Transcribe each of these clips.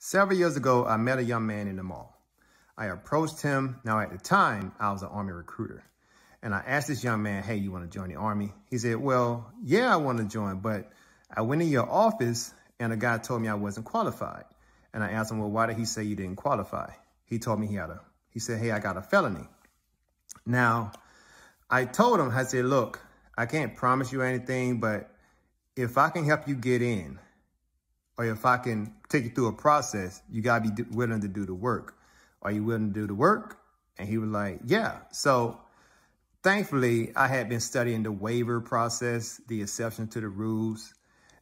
Several years ago, I met a young man in the mall. I approached him. Now, at the time, I was an Army recruiter. And I asked this young man, hey, you want to join the Army? He said, well, yeah, I want to join, but I went in your office and a guy told me I wasn't qualified. And I asked him, well, why did he say you didn't qualify? He told me he said, hey, I got a felony. Now, I told him, I said, look, I can't promise you anything, but if I can help you get in, or if I can take you through a process, you got to be willing to do the work. Are you willing to do the work? And he was like, yeah. So thankfully, I had been studying the waiver process, the exception to the rules.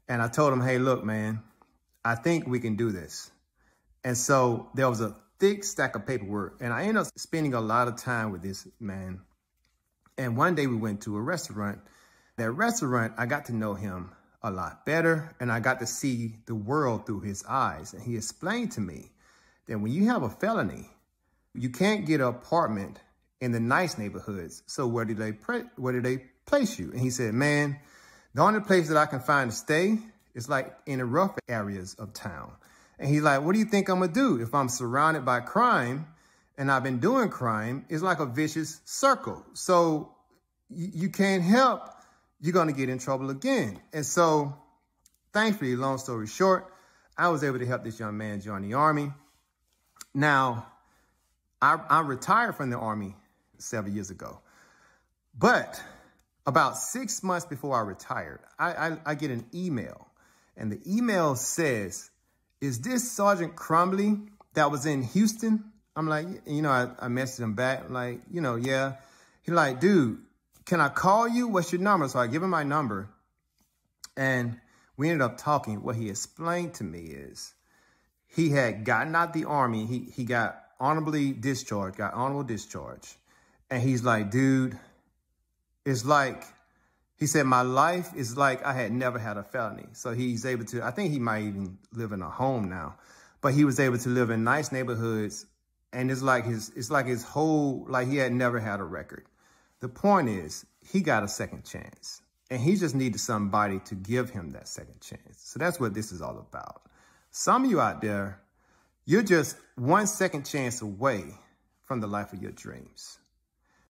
And I told him, hey, look, man, I think we can do this. And so there was a thick stack of paperwork. And I ended up spending a lot of time with this man. And one day we went to a restaurant. That restaurant, I got to know him a lot better, and I got to see the world through his eyes. And he explained to me that when you have a felony, you can't get an apartment in the nice neighborhoods. So where did they place you? And he said, man, the only place that I can find to stay is like in the rough areas of town. And he's like, what do you think I'm gonna do if I'm surrounded by crime and I've been doing crime? It's like a vicious circle. So you can't help. You're going to get in trouble again. And so, thankfully, long story short, I was able to help this young man join the Army. Now, I retired from the Army several years ago. But about 6 months before I retired, I get an email. And the email says, is this Sergeant Crumbley that was in Houston? I'm like, I messaged him back. I'm like, yeah. He's like, dude, can I call you? What's your number? So I give him my number. And we ended up talking. What he explained to me is he had gotten out the Army. He got honorable discharge. And he's like, dude, it's like, he said, my life is like I had never had a felony. So he's able to, I think he might even live in a home now, but he was able to live in nice neighborhoods. And it's like his whole, like he had never had a record. The point is, he got a second chance, and he just needed somebody to give him that second chance. So that's what this is all about. Some of you out there, you're just one second chance away from the life of your dreams.